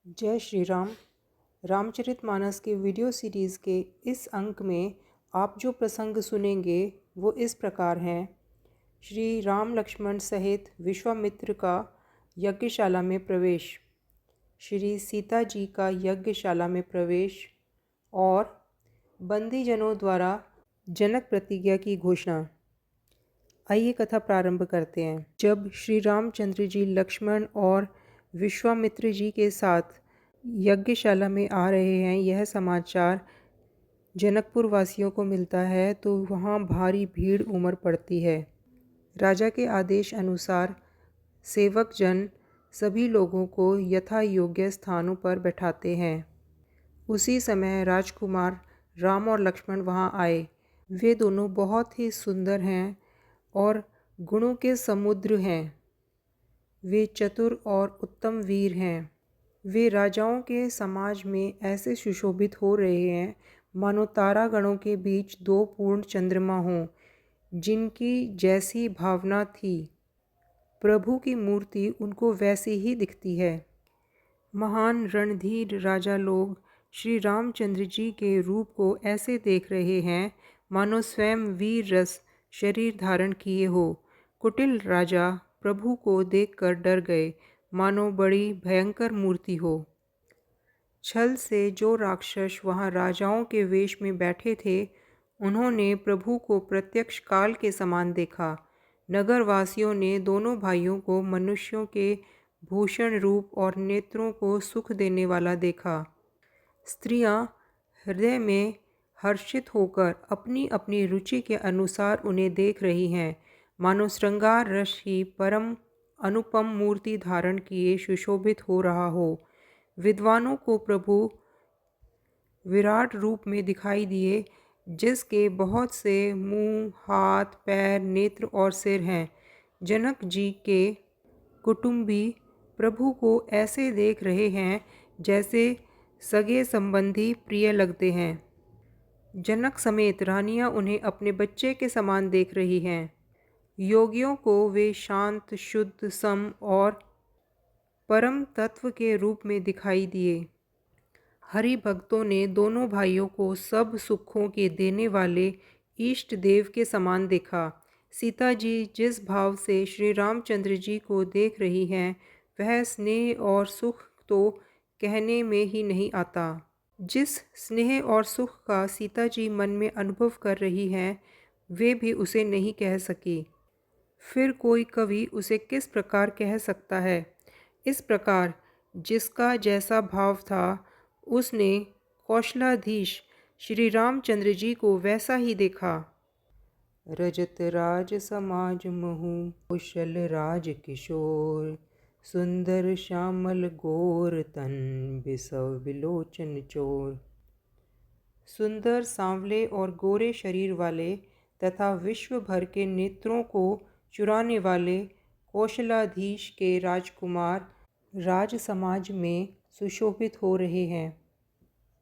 जय श्री राम। रामचरितमानस के video series के इस अंक में आप जो प्रसंग सुनेंगे वो इस प्रकार हैं। श्री राम लक्ष्मण सहित विश्वामित्र का यज्ञशाला में प्रवेश, श्री सीता जी का यज्ञशाला में प्रवेश और बंदीजनों द्वारा जनक प्रतिज्ञा की घोषणा। आइए कथा प्रारंभ करते हैं। जब श्री रामचंद्र जी लक्ष्मण और विश्वामित्र जी के साथ यज्ञशाला में आ रहे हैं, यह समाचार जनकपुर वासियों को मिलता है तो वहाँ भारी भीड़ उमड़ पड़ती है। राजा के आदेश अनुसार सेवक जन सभी लोगों को यथा योग्य स्थानों पर बैठाते हैं। उसी समय राजकुमार राम और लक्ष्मण वहाँ आए। वे दोनों बहुत ही सुंदर हैं और गुणों के समुद्र हैं। वे चतुर और उत्तम वीर हैं। वे राजाओं के समाज में ऐसे सुशोभित हो रहे हैं मानो तारागणों के बीच दो पूर्ण चंद्रमा हों, जिनकी जैसी भावना थी प्रभु की मूर्ति उनको वैसी ही दिखती है। महान रणधीर राजा लोग श्री रामचंद्र जी के रूप को ऐसे देख रहे हैं मानो स्वयं वीर रस शरीर धारण किए हो। कुटिल राजा प्रभु को देखकर डर गए, मानो बड़ी भयंकर मूर्ति हो। छल से जो राक्षस वहाँ राजाओं के वेश में बैठे थे, उन्होंने प्रभु को प्रत्यक्ष काल के समान देखा। नगरवासियों ने दोनों भाइयों को मनुष्यों के भूषण रूप और नेत्रों को सुख देने वाला देखा। स्त्रियां हृदय में हर्षित होकर अपनी अपनी रुचि के अनुसार उन्हें देख रही हैं, मानो श्रृंगार रस ही परम अनुपम मूर्ति धारण किए सुशोभित हो रहा हो। विद्वानों को प्रभु विराट रूप में दिखाई दिए, जिसके बहुत से मुंह, हाथ, पैर, नेत्र और सिर हैं। जनक जी के कुटुंबी प्रभु को ऐसे देख रहे हैं जैसे सगे संबंधी प्रिय लगते हैं। जनक समेत रानियां उन्हें अपने बच्चे के समान देख रही हैं। योगियों को वे शांत, शुद्ध, सम और परम तत्व के रूप में दिखाई दिए। हरि भक्तों ने दोनों भाइयों को सब सुखों के देने वाले इष्ट देव के समान देखा। सीता जी जिस भाव से श्री रामचंद्र जी को देख रही हैं, वह स्नेह और सुख तो कहने में ही नहीं आता। जिस स्नेह और सुख का सीता जी मन में अनुभव कर रही हैं, वे भी उसे नहीं कह सकी। फिर कोई कवि उसे किस प्रकार कह सकता है। इस प्रकार जिसका जैसा भाव था, उसने कौशलाधीश श्री रामचंद्र जी को वैसा ही देखा। रजत राज समाज महु कुशल राज किशोर, सुंदर श्यामल गोर तन बिसव बिलोचन चोर। सुंदर, सांवले और गोरे शरीर वाले तथा विश्व भर के नेत्रों को चुराने वाले कौशलाधीश के राजकुमार राज समाज में सुशोभित हो रहे हैं।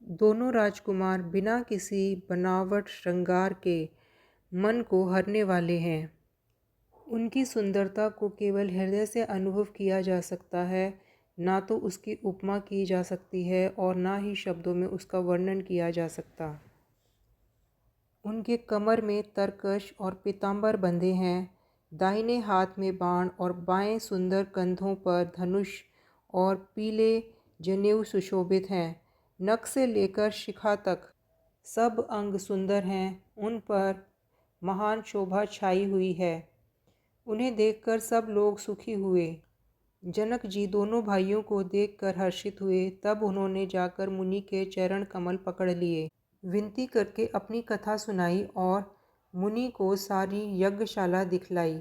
दोनों राजकुमार बिना किसी बनावट श्रृंगार के मन को हरने वाले हैं। उनकी सुंदरता को केवल हृदय से अनुभव किया जा सकता है, ना तो उसकी उपमा की जा सकती है और ना ही शब्दों में उसका वर्णन किया जा सकता। उनके कमर में तरकश और पीताम्बर बंधे हैं। दाहिने हाथ में बाण और बाएं सुंदर कंधों पर धनुष और पीले जनेऊ सुशोभित हैं। नख से लेकर शिखा तक सब अंग सुंदर हैं। उन पर महान शोभा छाई हुई है। उन्हें देखकर सब लोग सुखी हुए। जनक जी दोनों भाइयों को देखकर हर्षित हुए। तब उन्होंने जाकर मुनि के चरण कमल पकड़ लिए, विनती करके अपनी कथा सुनाई और मुनि को सारी यज्ञशाला दिखलाई।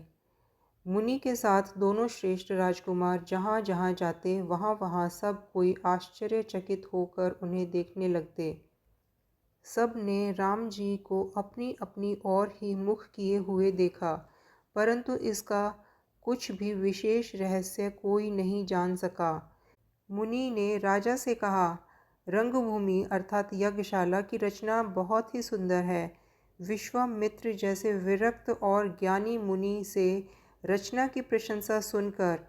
मुनि के साथ दोनों श्रेष्ठ राजकुमार जहाँ जहाँ जाते, वहाँ वहाँ सब कोई आश्चर्यचकित होकर उन्हें देखने लगते। सब ने राम जी को अपनी अपनी ओर ही मुख किए हुए देखा, परंतु इसका कुछ भी विशेष रहस्य कोई नहीं जान सका। मुनि ने राजा से कहा, रंगभूमि अर्थात यज्ञशाला की रचना बहुत ही सुंदर है। विश्वामित्र जैसे विरक्त और ज्ञानी मुनि से रचना की प्रशंसा सुनकर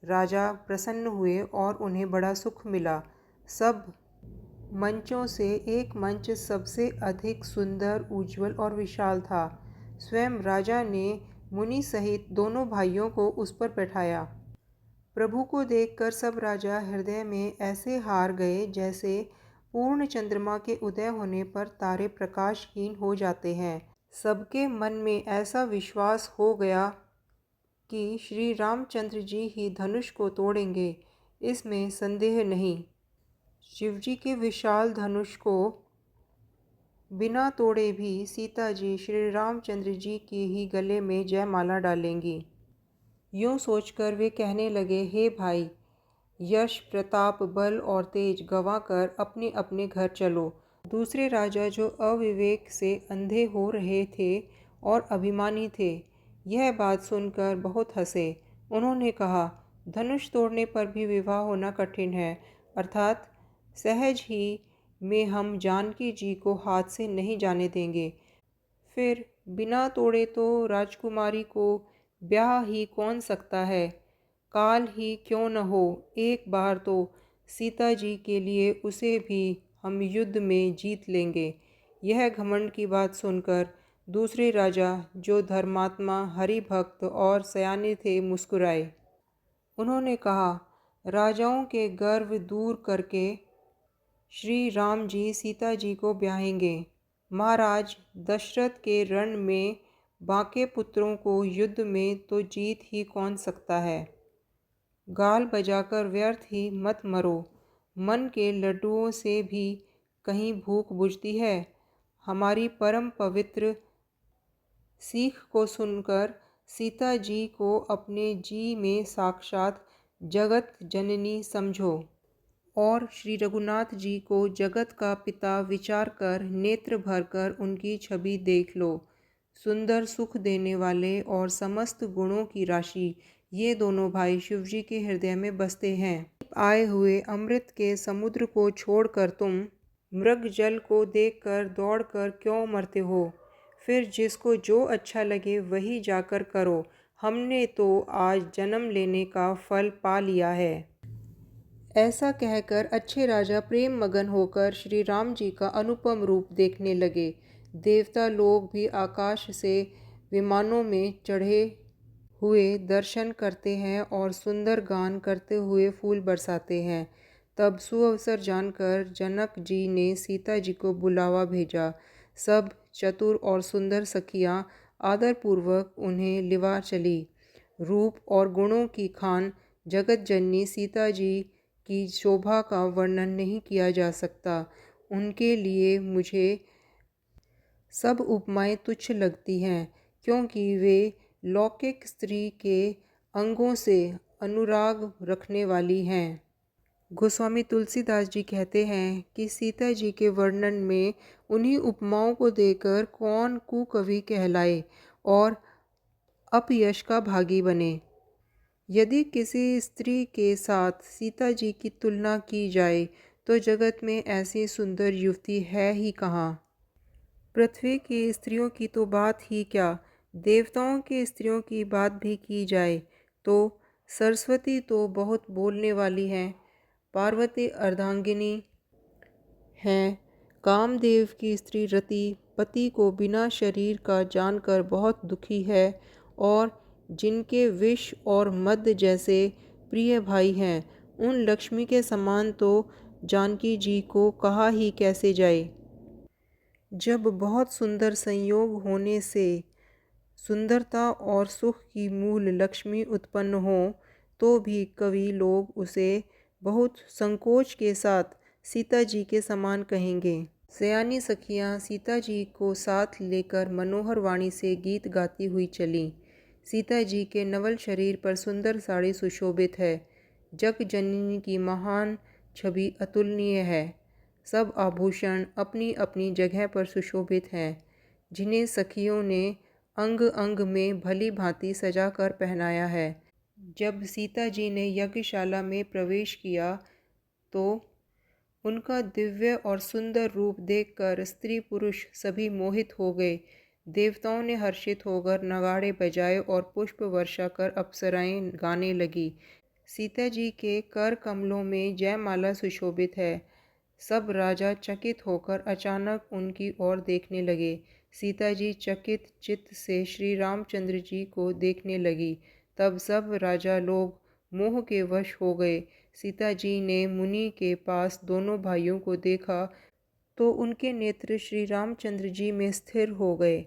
राजा प्रसन्न हुए और उन्हें बड़ा सुख मिला। सब मंचों से एक मंच सबसे अधिक सुंदर, उज्जवल और विशाल था। स्वयं राजा ने मुनि सहित दोनों भाइयों को उस पर बैठाया। प्रभु को देखकर सब राजा हृदय में ऐसे हार गए जैसे पूर्ण चंद्रमा के उदय होने पर तारे प्रकाशहीन हो जाते हैं। सबके मन में ऐसा विश्वास हो गया कि श्री रामचंद्र जी ही धनुष को तोड़ेंगे, इसमें संदेह नहीं। शिवजी के विशाल धनुष को बिना तोड़े भी सीता जी श्री रामचंद्र जी के ही गले में जयमाला डालेंगी। यूँ सोचकर वे कहने लगे, हे भाई, यश, प्रताप, बल और तेज गंवाकर अपने अपने घर चलो। दूसरे राजा जो अविवेक से अंधे हो रहे थे और अभिमानी थे, यह बात सुनकर बहुत हंसे। उन्होंने कहा, धनुष तोड़ने पर भी विवाह होना कठिन है, अर्थात सहज ही में हम जानकी जी को हाथ से नहीं जाने देंगे। फिर बिना तोड़े तो राजकुमारी को ब्याह ही कौन सकता है। काल ही क्यों न हो, एक बार तो सीता जी के लिए उसे भी हम युद्ध में जीत लेंगे। यह घमंड की बात सुनकर दूसरे राजा, जो धर्मात्मा, हरि भक्त और सयाने थे, मुस्कुराए। उन्होंने कहा, राजाओं के गर्व दूर करके श्री राम जी सीता जी को ब्याहेंगे। महाराज, दशरथ के रण में बाके पुत्रों को युद्ध में तो जीत ही कौन सकता है। गाल बजाकर व्यर्थ ही मत मरो। मन के लड्डुओं से भी कहीं भूख बुझती है। हमारी परम पवित्र सीख को सुनकर सीता जी को अपने जी में साक्षात जगत जननी समझो और श्री रघुनाथ जी को जगत का पिता विचार कर नेत्र भरकर उनकी छवि देख लो। सुंदर, सुख देने वाले और समस्त गुणों की राशि ये दोनों भाई शिवजी के हृदय में बसते हैं। आए हुए अमृत के समुद्र को छोड़कर तुम मृग जल को देखकर दौड़कर क्यों मरते हो। फिर जिसको जो अच्छा लगे वही जाकर करो। हमने तो आज जन्म लेने का फल पा लिया है। ऐसा कहकर अच्छे राजा प्रेम मगन होकर श्री राम जी का अनुपम रूप देखने लगे। देवता लोग भी आकाश से विमानों में चढ़े हुए दर्शन करते हैं और सुंदर गान करते हुए फूल बरसाते हैं। तब सुअवसर जानकर जनक जी ने सीता जी को बुलावा भेजा। सब चतुर और सुंदर सखियाँ आदरपूर्वक उन्हें लिवा चली। रूप और गुणों की खान जगत जननी सीता जी की शोभा का वर्णन नहीं किया जा सकता। उनके लिए मुझे सब उपमाएं तुच्छ लगती हैं, क्योंकि वे लौकिक स्त्री के अंगों से अनुराग रखने वाली हैं। गोस्वामी तुलसीदास जी कहते हैं कि सीता जी के वर्णन में उन्हीं उपमाओं को देकर कौन कुकवि कहलाए और अपयश का भागी बने। यदि किसी स्त्री के साथ सीता जी की तुलना की जाए तो जगत में ऐसी सुंदर युवती है ही कहाँ। पृथ्वी की स्त्रियों की तो बात ही क्या, देवताओं की स्त्रियों की बात भी की जाए तो सरस्वती तो बहुत बोलने वाली हैं, पार्वती अर्धांगिनी हैं, कामदेव की स्त्री रति पति को बिना शरीर का जानकर बहुत दुखी है और जिनके विष और मद जैसे प्रिय भाई हैं, उन लक्ष्मी के समान तो जानकी जी को कहा ही कैसे जाए। जब बहुत सुंदर संयोग होने से सुंदरता और सुख की मूल लक्ष्मी उत्पन्न हो तो भी कवि लोग उसे बहुत संकोच के साथ सीता जी के समान कहेंगे। सयानी सखियाँ सीता जी को साथ लेकर मनोहर वाणी से गीत गाती हुई चलीं। सीता जी के नवल शरीर पर सुंदर साड़ी सुशोभित है। जग जननी की महान छवि अतुलनीय है। सब आभूषण अपनी अपनी जगह पर सुशोभित हैं, जिन्हें सखियों ने अंग अंग में भली भांति सजा कर पहनाया है। जब सीता जी ने यज्ञशाला में प्रवेश किया तो उनका दिव्य और सुंदर रूप देखकर स्त्री पुरुष सभी मोहित हो गए। देवताओं ने हर्षित होकर नगाड़े बजाए और पुष्प वर्षा कर अप्सराएं गाने लगी। सीता जी के कर कमलों में जयमाला सुशोभित है। सब राजा चकित होकर अचानक उनकी ओर देखने लगे। सीता जी चकित चित्त से श्री रामचंद्र जी को देखने लगी। तब सब राजा लोग मोह के वश हो गए। सीता जी ने मुनि के पास दोनों भाइयों को देखा तो उनके नेत्र श्री रामचंद्र जी में स्थिर हो गए,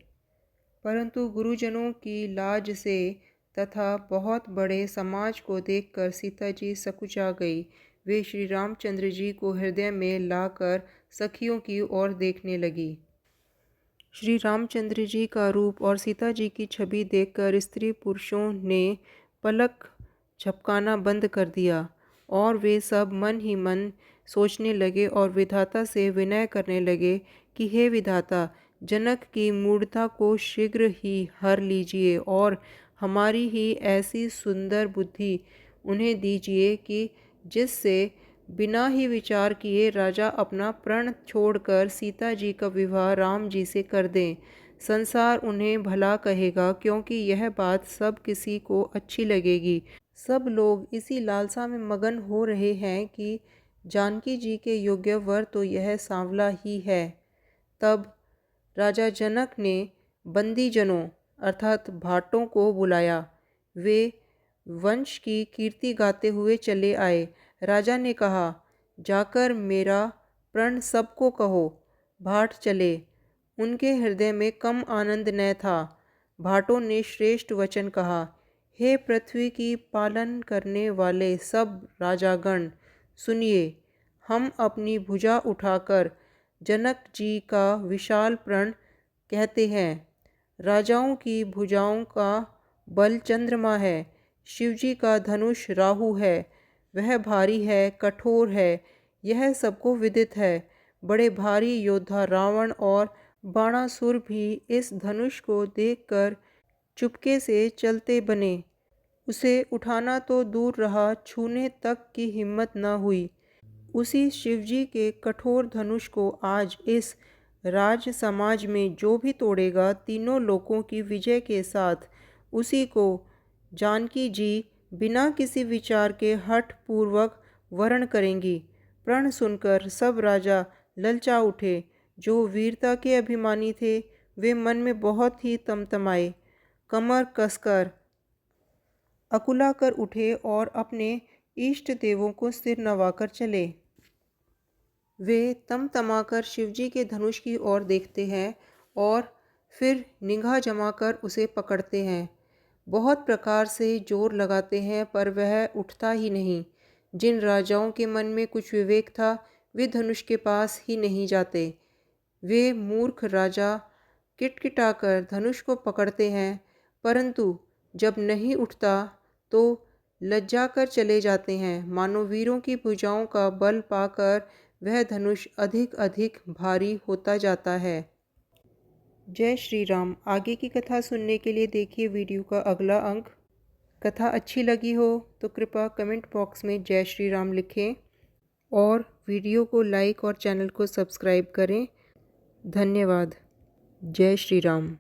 परंतु गुरुजनों की लाज से तथा बहुत बड़े समाज को देखकर सीता जी सकुचा गई। वे श्री रामचंद्र जी को हृदय में लाकर सखियों की ओर देखने लगी। श्री रामचंद्र जी का रूप और सीता जी की छवि देखकर स्त्री पुरुषों ने पलक झपकाना बंद कर दिया और वे सब मन ही मन सोचने लगे और विधाता से विनय करने लगे कि हे विधाता, जनक की मूढ़ता को शीघ्र ही हर लीजिए और हमारी ही ऐसी सुंदर बुद्धि उन्हें दीजिए कि जिससे बिना ही विचार किए राजा अपना प्रण छोड़कर सीता जी का विवाह राम जी से कर दें। संसार उन्हें भला कहेगा, क्योंकि यह बात सब किसी को अच्छी लगेगी। सब लोग इसी लालसा में मगन हो रहे हैं कि जानकी जी के योग्य वर तो यह सांवला ही है। तब राजा जनक ने बंदीजनों अर्थात भाटों को बुलाया। वे वंश की कीर्ति गाते हुए चले आए। राजा ने कहा, जाकर मेरा प्रण सबको कहो। भाट चले। उनके हृदय में कम आनंद न था। भाटों ने श्रेष्ठ वचन कहा, हे पृथ्वी की पालन करने वाले सब राजागण, सुनिए। हम अपनी भुजा उठाकर जनक जी का विशाल प्रण कहते हैं। राजाओं की भुजाओं का बल चंद्रमा है। शिवजी का धनुष राहु है। वह भारी है, कठोर है, यह सबको विदित है। बड़े भारी योद्धा रावण और बाणासुर भी इस धनुष को देखकर चुपके से चलते बने। उसे उठाना तो दूर रहा, छूने तक की हिम्मत न हुई। उसी शिवजी के कठोर धनुष को आज इस राज समाज में जो भी तोड़ेगा, तीनों लोकों की विजय के साथ उसी को जानकी जी बिना किसी विचार के हठ पूर्वक वरण करेंगी। प्रण सुनकर सब राजा ललचा उठे। जो वीरता के अभिमानी थे वे मन में बहुत ही तमतमाए, कमर कसकर अकुलाकर उठे और अपने इष्ट देवों को सिर नवाकर चले। वे तमतमाकर शिवजी के धनुष की ओर देखते हैं और फिर निगाह जमाकर उसे पकड़ते हैं। बहुत प्रकार से जोर लगाते हैं पर वह उठता ही नहीं। जिन राजाओं के मन में कुछ विवेक था वे धनुष के पास ही नहीं जाते। वे मूर्ख राजा किटकिटाकर धनुष को पकड़ते हैं, परंतु जब नहीं उठता तो लज्जा कर चले जाते हैं। मानो वीरों की भुजाओं का बल पाकर वह धनुष अधिक अधिक भारी होता जाता है। जय श्री राम। आगे की कथा सुनने के लिए देखिए वीडियो का अगला अंक। कथा अच्छी लगी हो तो कृपया कमेंट बॉक्स में जय श्री राम लिखें और वीडियो को लाइक और चैनल को सब्सक्राइब करें। धन्यवाद। जय श्री राम।